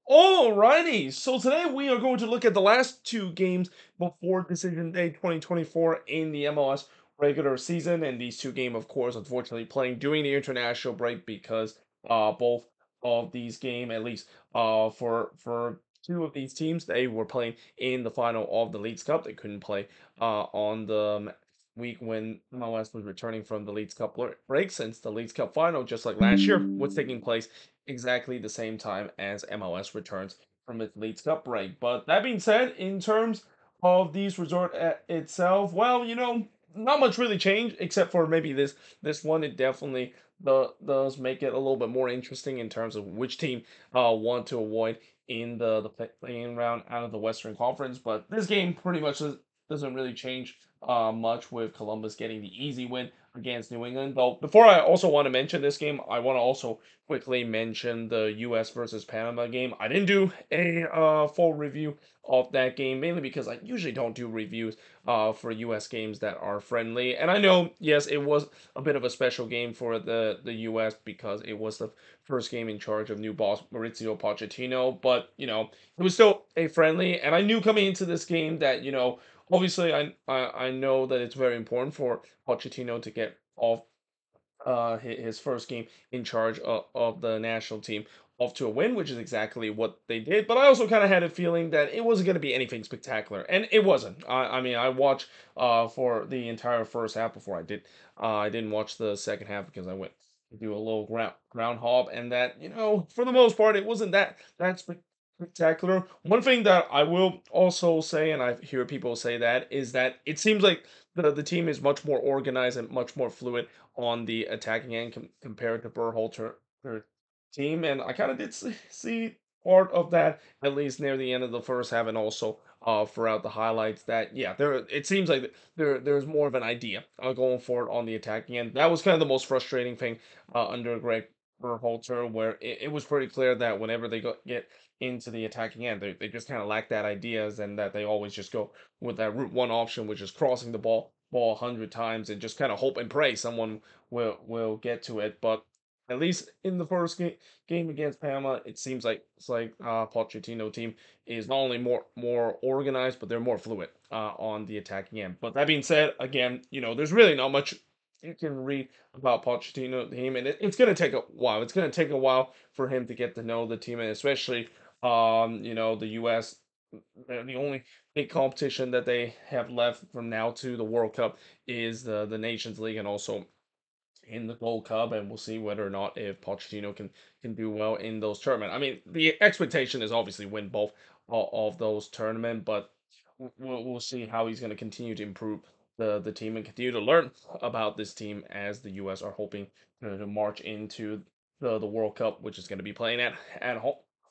Alrighty, so today we are going to look at the last two games before Decision Day 2024 in the MLS regular season, and these two games, of course, unfortunately playing during the international break because both of these games, at least for two of these teams, they were playing in the final of the Leagues Cup. They couldn't play on the week when MLS was returning from the Leagues Cup break, since the Leagues Cup final, just like last year, was taking place exactly the same time as MLS returns from its Leagues Cup break. But that being said, in terms of these resort itself, well, not much really changed except for maybe this one. It definitely does make it a little bit more interesting in terms of which team want to avoid in the playing round out of the Western Conference. But this game pretty much doesn't really change much, with Columbus getting the easy win against New England. Though before I also want to mention this game, I want to also quickly mention the U.S. versus Panama game. I didn't do a full review of that game, mainly because I usually don't do reviews for U.S. games that are friendly. And I know, yes, it was a bit of a special game for the U.S. because it was the first game in charge of new boss Mauricio Pochettino. But it was still a friendly, and I knew coming into this game that obviously I know that it's very important for Pochettino to get off his first game in charge of the national team off to a win, which is exactly what they did. But I also kind of had a feeling that it wasn't going to be anything spectacular, and it wasn't. I mean, I watched for the entire first half before I did. I didn't watch the second half because I went to do a little ground hop, and that for the most part it wasn't that spectacular. One thing that I will also say, and I hear people say that, is that it seems like the team is much more organized and much more fluid on the attacking end compared to Berhalter their team, and I kind of did see part of that at least near the end of the first half, and also throughout the highlights that there it seems like there's more of an idea going forward on the attacking end. That was kind of the most frustrating thing under Greg Berhalter, where it was pretty clear that whenever they get into the attacking end, they just kind of lack that ideas, and that they always just go with that route one option, which is crossing the ball 100 times and just kind of hope and pray someone will get to it. But at least in the first game against Panama, it seems like Pochettino team is not only more organized, but they're more fluid on the attacking end. But that being said, again, there's really not much you can read about Pochettino team, and it's going to take a while. It's going to take a while for him to get to know the team, and especially the U.S. The only big competition that they have left from now to the World Cup is the Nations League, and also in the Gold Cup, and we'll see whether or not if Pochettino can do well in those tournaments. I mean, the expectation is obviously win both of those tournaments, but we'll see how he's going to continue to improve the team and continue to learn about this team as the U.S. are hoping to march into the World Cup, which is going to be playing at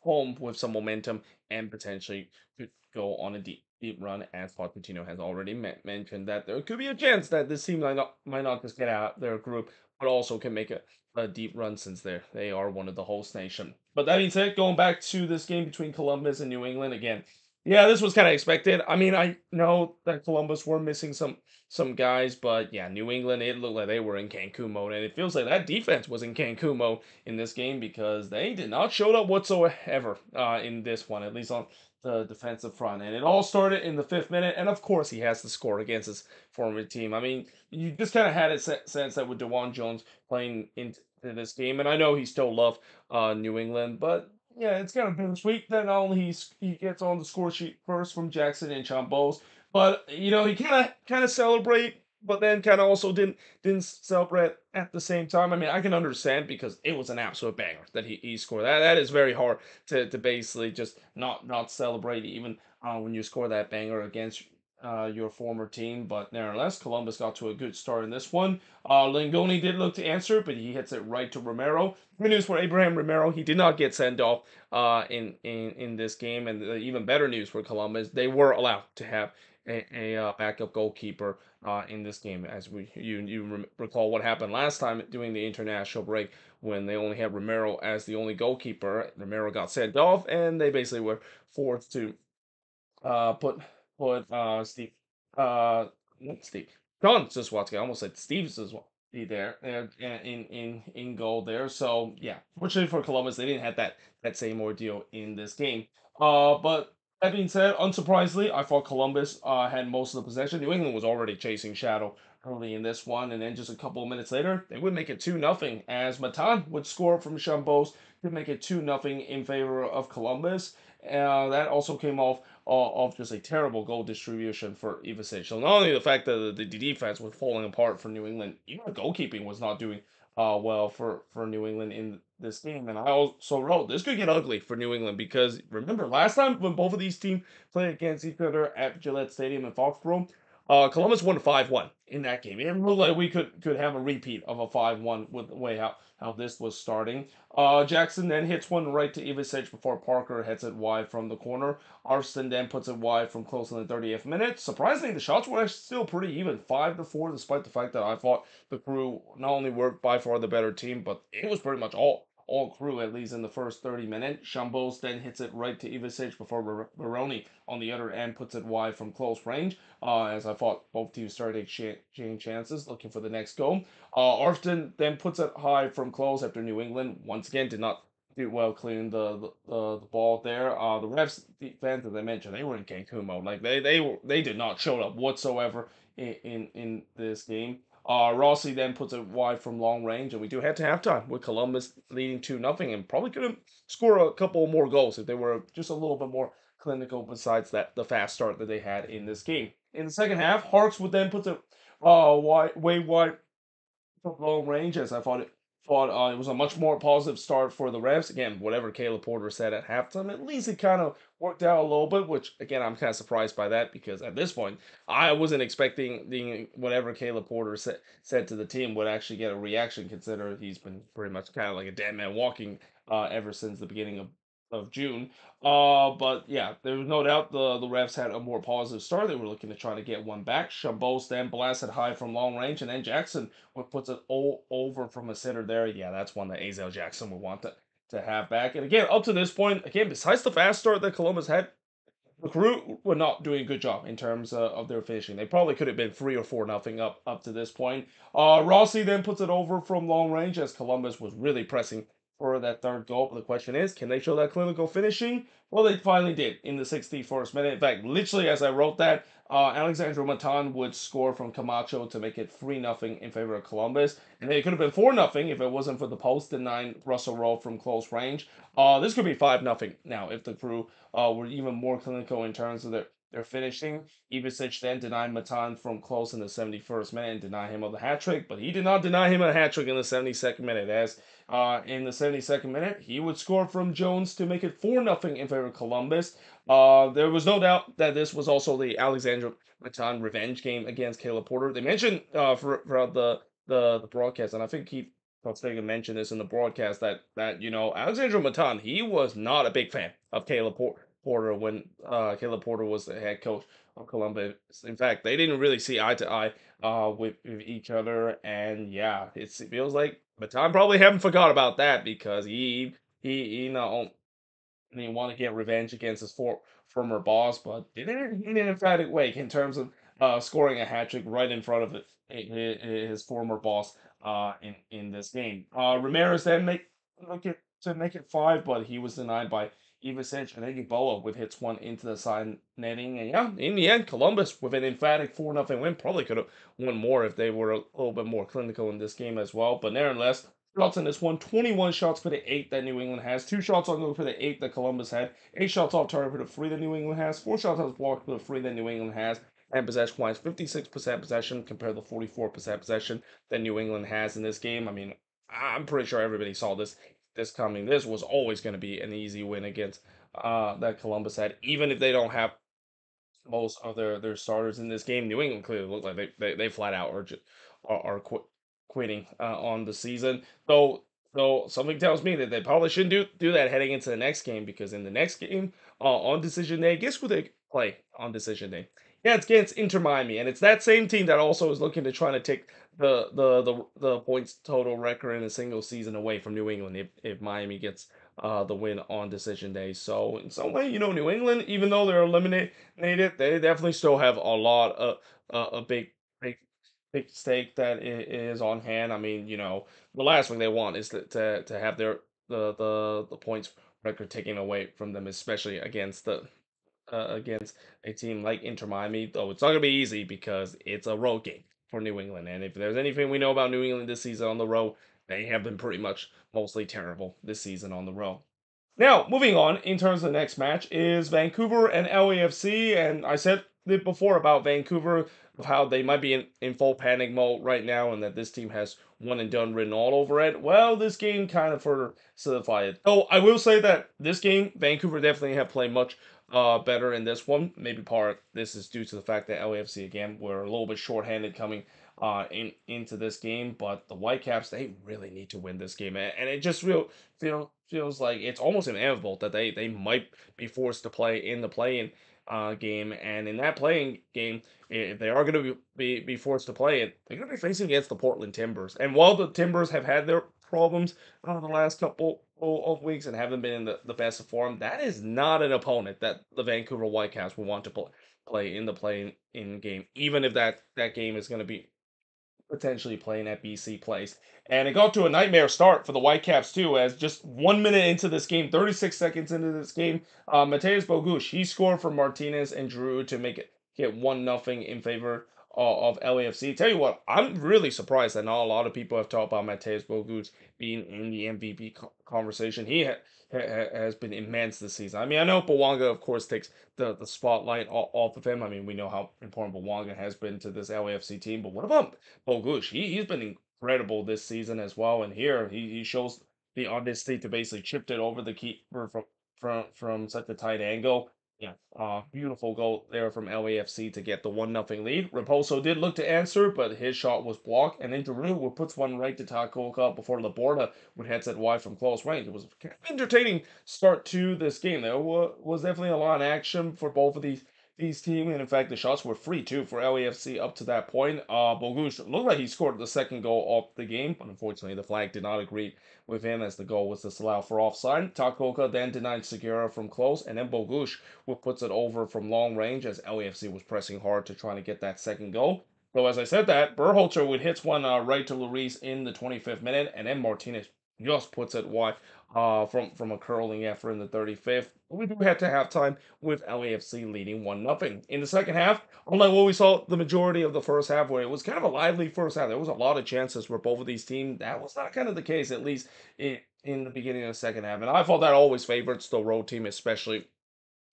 home with some momentum, and potentially could go on a deep run, as Pochettino has already mentioned that there could be a chance that this team might not just get out their group, but also can make a deep run, since they are one of the host nation. But that being said, going back to this game between Columbus and New England again, yeah, this was kind of expected. I mean, I know that Columbus were missing some guys, but yeah, New England, it looked like they were in Cancun mode, and it feels like that defense was in Cancun mode in this game, because they did not show up whatsoever in this one, at least on the defensive front. And it all started in the fifth minute, and of course he has to score against his former team. I mean, you just kind of had a sense that with DeJuan Jones playing into this game, and I know he still loved New England, but yeah, it's kind of bittersweet that not only he gets on the score sheet first from Jackson and Chambos, but he kind of celebrate, but then kind of also didn't celebrate at the same time. I mean, I can understand, because it was an absolute banger that he scored. That is very hard to basically just not celebrate, even when you score that banger against your former team. But nevertheless, Columbus got to a good start in this one. Langoni did look to answer, but he hits it right to Romero. Good news for Abraham Romero. He did not get sent off in this game. And the even better news for Columbus, they were allowed to have a backup goalkeeper in this game. As you recall what happened last time during the international break, when they only had Romero as the only goalkeeper. Romero got sent off, and they basically were forced to put Steve, not Steve, John Siswatsky. I almost said Steve Siswatsky. be there in goal there. So yeah, fortunately for Columbus, they didn't have that same ordeal in this game. But that being said, unsurprisingly, I thought Columbus had most of the possession. New England was already chasing shadow early in this one, and then just a couple of minutes later, they would make it 2-0 as Matan would score from Chambos to make it 2-0 in favor of Columbus. That also came off just a terrible goal distribution for Ivicic. So not only the fact that the defense was falling apart for New England, even the goalkeeping was not doing well for New England in this game. And I also wrote this could get ugly for New England because remember last time when both of these teams played against each other at Gillette Stadium in Foxborough, Columbus won 5-1 in that game. It looked like we could have a repeat of a 5-1 with the way how this was starting. Jackson then hits one right to Ivicic before Parker hits it wide from the corner. Arston then puts it wide from close in the 30th minute. Surprisingly, the shots were actually still pretty even, 5-4, despite the fact that I thought the Crew not only were by far the better team, but it was pretty much all Crew, at least in the first 30 minutes. Chambos then hits it right to Ivicic before Baroni on the other end puts it wide from close range. As I thought both teams started exchanging chances, looking for the next goal. Arston then puts it high from close after New England once again did not do well clearing the ball there. The refs defense, as I mentioned, they were in Cancun mode. Like they did not show up whatsoever in this game. Rossi then puts it wide from long range, and we do head to halftime with Columbus leading 2-0, and probably could have scored a couple more goals if they were just a little bit more clinical. Besides that, the fast start that they had in this game. In the second half, Harks would then put it way wide from long range, as I thought it was a much more positive start for the Revs. Again, whatever Caleb Porter said at halftime, at least it kind of worked out a little bit. Which again, I'm kind of surprised by that because at this point, I wasn't expecting whatever Caleb Porter said to the team would actually get a reaction. Considering he's been pretty much kind of like a dead man walking ever since the beginning of June. But yeah, there was no doubt the refs had a more positive start. They were looking to try to get one back. Chabot then blasted high from long range, and then Jackson puts it all over from a sitter there. Yeah, that's one that Azel Jackson would want to have back. And again, up to this point, again, besides the fast start that Columbus had, the Crew were not doing a good job in terms of their finishing. They probably could have been 3 or 4 nothing up to this point. Rossi then puts it over from long range as Columbus was really pressing for that third goal. But the question is, can they show that clinical finishing? Well, they finally did in the 61st minute. In fact, literally as I wrote that, Alexandro Matan would score from Camacho to make it 3-0 in favor of Columbus. And it could have been 4-0 if it wasn't for the post denying Russell Rowe from close range. This could be 5-0 now if the Crew were even more clinical in terms of their finishing. Ivicic then denied Matan from close in the 71st minute and denied him of the hat trick, but he did not deny him a hat trick in the 72nd minute. As in the 72nd minute, he would score from Jones to make it 4-0 in favor of Columbus. There was no doubt that this was also the Alexander Matan revenge game against Caleb Porter. They mentioned throughout the broadcast, and I think Keith Costello mentioned this in the broadcast that Alexandro Matan he was not a big fan of Caleb Porter when Caleb Porter was the head coach of Columbus. In fact, they didn't really see eye to eye with each other, and yeah, it feels like Matan probably haven't forgot about that because he not didn't want to get revenge against his former boss, but did it in an emphatic way in terms of scoring a hat trick right in front of his former boss in this game. Ramirez then make it 5, but he was denied by Ivicic and Boa with hits one into the side netting. And yeah, in the end, Columbus with an emphatic 4-0 win probably could have won more if they were a little bit more clinical in this game as well. But nevertheless, shots in this one, 21 shots for the 8 that New England has, 2 shots on goal for the 8 that Columbus had, 8 shots off target for the 3 that New England has, 4 shots off block for the 3 that New England has, and possession wise, 56% possession compared to 44% possession that New England has in this game. I mean, I'm pretty sure everybody saw this coming. This was always going to be an easy win against that Columbus had, even if they don't have most of their starters in this game. New England clearly looked like they flat out are quitting on the season. Though something tells me that they probably shouldn't do that heading into the next game because in the next game on decision day, guess who they play on decision day? Yeah, it's against Inter Miami, and it's that same team that also is looking to try to take the points total record in a single season away from New England if Miami gets the win on decision day. So in some way, New England, even though they're eliminated, they definitely still have a lot of a big big stake that is on hand. I mean, the last thing they want is to have the points record taken away from them, especially against a team like Inter Miami. Though it's not gonna be easy because it's a road game for New England, and if there's anything we know about New England this season on the road, they have been pretty much mostly terrible this season on the road. Now, moving on, in terms of the next match, is Vancouver and LAFC. And I said it before about Vancouver, of how they might be in full panic mode right now, and that this team has one and done written all over it. Well, this game kind of further solidified it. Though I will say that this game, Vancouver definitely have played much better in this one. Maybe part this is due to the fact that LAFC again were a little bit shorthanded coming into this game, but the Whitecaps, they really need to win this game, and it just feels like it's almost inevitable that they might be forced to play in the playing game, and in that playing game, if they are going to be forced to play it, they're going to be facing against the Portland Timbers. And while the Timbers have had their problems the last couple of weeks and haven't been in the best of form, that is not an opponent that the Vancouver Whitecaps will want to play in the playing in game, even if that game is going to be potentially playing at BC Place. And it got to a nightmare start for the Whitecaps too, as just 1 minute into this game, 36 seconds into this game, Mateus Bogusz, he scored for Martinez and Drew to make it get 1-0 in favor of LAFC. Tell you what, I'm really surprised that not a lot of people have talked about Mateus Bogusz being in the MVP conversation. He has been immense this season. I mean, I know Bawanga, of course, takes the spotlight off of him. I mean, we know how important Bawanga has been to this LAFC team, but what about Bogusz? He's been incredible this season as well, and here he shows the honesty to basically chipped it over the keeper from such a tight angle. Yeah, beautiful goal there from LAFC to get the 1-0 lead. Raposo did look to answer, but his shot was blocked, and then Giroux puts one right to Takoka before Laborda would heads it wide from close range. It was a kind of entertaining start to this game. There was definitely a lot of action for both of these teams, and in fact, the shots were free too for LAFC up to that point. Bogusz looked like he scored the second goal of the game, but unfortunately, the flag did not agree with him as the goal was disallowed for offside. Takoka then denied Segura from close, and then Bogusz puts it over from long range as LAFC was pressing hard to try to get that second goal. So as I said that, Berhalter would hit one right to Lloris in the 25th minute, and then Martinez just puts it wide from a curling effort in the 35th. We do head to halftime with LAFC leading 1-0. In the second half, unlike what we saw the majority of the first half, where it was kind of a lively first half, there was a lot of chances for both of these teams. That was not kind of the case, at least in the beginning of the second half. And I thought that always favorites the road team, especially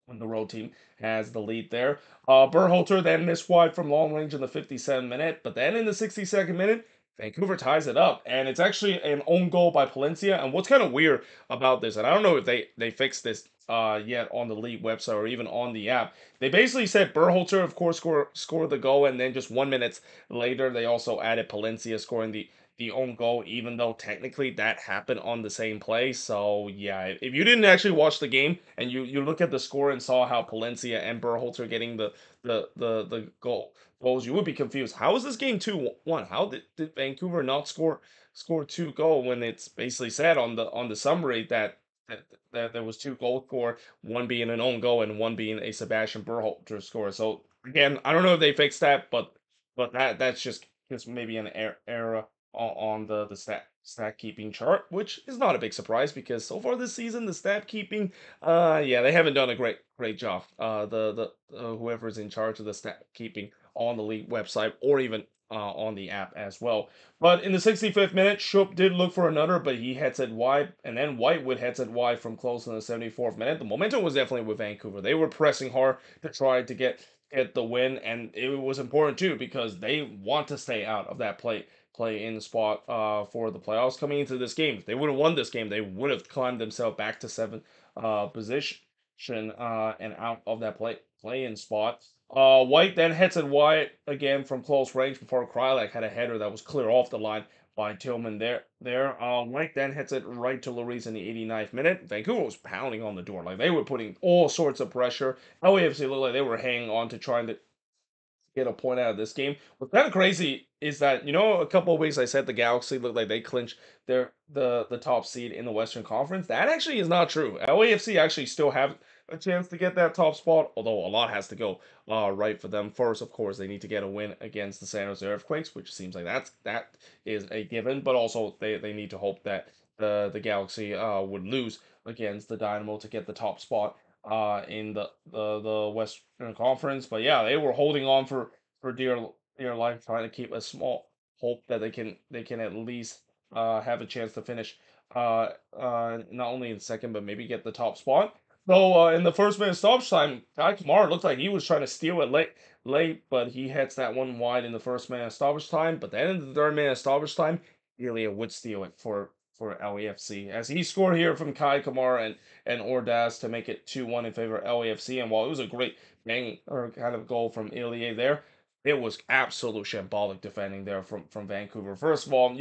when the road team has the lead there. Berhalter then missed wide from long range in the 57th minute, but then in the 62nd minute, Vancouver ties it up, and it's actually an own goal by Palencia. And what's kind of weird about this, and I don't know if they fixed this yet on the league website or even on the app, they basically said Berhalter, of course, scored the goal, and then just 1 minute later, they also added Palencia scoring the own goal, even though technically that happened on the same play. So yeah, if you didn't actually watch the game and you look at the score and saw how Palencia and Berhalter getting the goals, you would be confused. How is this game 2-1? How did Vancouver not score two goal when it's basically said on the summary that, that there was two goals scored, one being an own goal and one being a Sebastian Berhalter score. So again, I don't know if they fixed that, but that's just maybe an error on the stat keeping chart, which is not a big surprise because so far this season the stat keeping, yeah, they haven't done a great job. The whoever's in charge of the stat keeping on the league website or even on the app as well. But in the 65th minute, Schupp did look for another, but he heads it wide, and then Whitewood heads it wide from close in the 74th minute. The momentum was definitely with Vancouver. They were pressing hard to try to get the win, and it was important too because they want to stay out of that play in spot for the playoffs coming into this game. If they would have won this game, they would have climbed themselves back to seventh position and out of that play in spot. White then hits it wide again from close range before Krylak had a header that was clear off the line by Tillman there. White then hits it right to Lloris in the 89th minute. Vancouver was pounding on the door. Like they were putting all sorts of pressure. LAFC looked like they were hanging on to trying to get a point out of this game. What's kind of crazy is that a couple of weeks I said the Galaxy looked like they clinched the top seed in the Western Conference. That actually is not true. LAFC actually still have a chance to get that top spot. Although a lot has to go right for them. First, of course, they need to get a win against the San Jose Earthquakes, which seems like that is a given. But also they need to hope that the Galaxy would lose against the Dynamo to get the top spot in the Western Conference. But yeah, they were holding on for dear life, trying to keep a small hope that they can at least have a chance to finish not only in second but maybe get the top spot. Though in the first minute stoppage time, Kai Kamara looked like he was trying to steal it late, but he hits that one wide in the first minute stoppage time. But then in the third minute stoppage time, Ilya would steal it for LAFC as he scored here from Kai Kamara and Ordaz to make it 2-1 in favor of LAFC. And while it was a great bang or kind of goal from Ilya there, it was absolute shambolic defending there from Vancouver. First of all,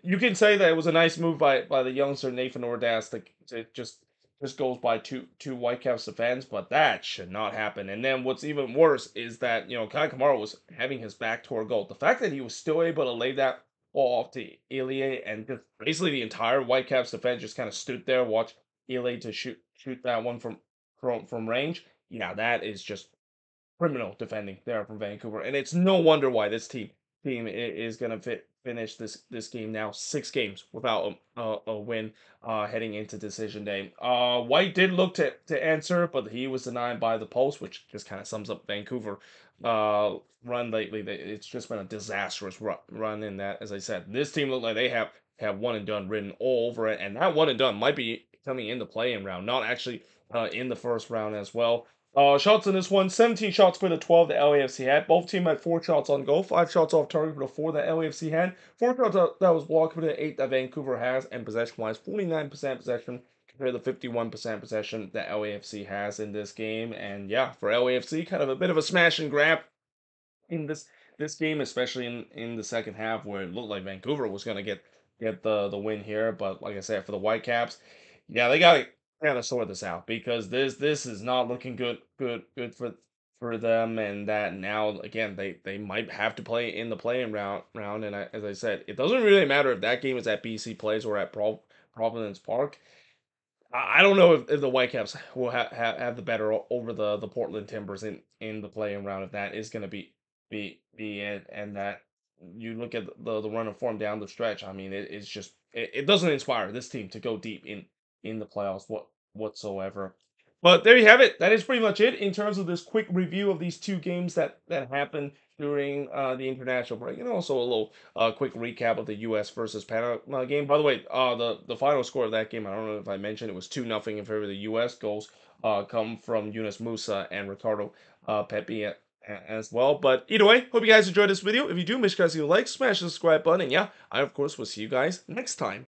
you can say that it was a nice move by the youngster Nathan Ordaz to just goes by two Whitecaps defense, but that should not happen. And then what's even worse is that Kai Kamara was having his back toward goal. The fact that he was still able to lay that ball off to Ilya and just basically the entire Whitecaps defense just kind of stood there, watch Ilya to shoot that one from range. Yeah, that is just criminal defending there from Vancouver, and it's no wonder why this team is going to finish this game now 6 games without a win heading into decision day. White did look to answer, but he was denied by the post, which just kind of sums up Vancouver run lately. It's just been a disastrous run in that, as I said, this team looked like they have one and done written all over it, and that one and done might be coming in the play-in round, not actually in the first round as well. Shots in this one, 17 shots for the 12 the LAFC had. Both teams had 4 shots on goal, 5 shots off target for the 4 that LAFC had. 4 shots that was blocked for the 8 that Vancouver has. And possession-wise, 49% possession compared to 51% possession that LAFC has in this game. And yeah, for LAFC, kind of a bit of a smash and grab in this game, especially in the second half where it looked like Vancouver was going to get the win here. But like I said, for the Whitecaps, yeah, they gotta sort this out because this is not looking good for them, and that now again they might have to play in the playing round. And as I said, it doesn't really matter if that game is at BC Place or at Providence Park. I don't know if the Whitecaps will have the better over the Portland Timbers in the playing round if that is going to be it, and that you look at the run of form down the stretch. I mean, it's just it doesn't inspire this team to go deep in the playoffs whatsoever. But there you have it. That is pretty much it in terms of this quick review of these 2 games that happened during the international break, and also a little quick recap of the U.S. versus Panama game. By the way, the final score of that game, I don't know if I mentioned, it was 2-0 in favor of the U.S. Goals come from Yunus Musa and Ricardo Pepe as well. But either way, hope you guys enjoyed this video. If you do, make sure you guys leave a like, smash the subscribe button, and yeah, I of course will see you guys next time.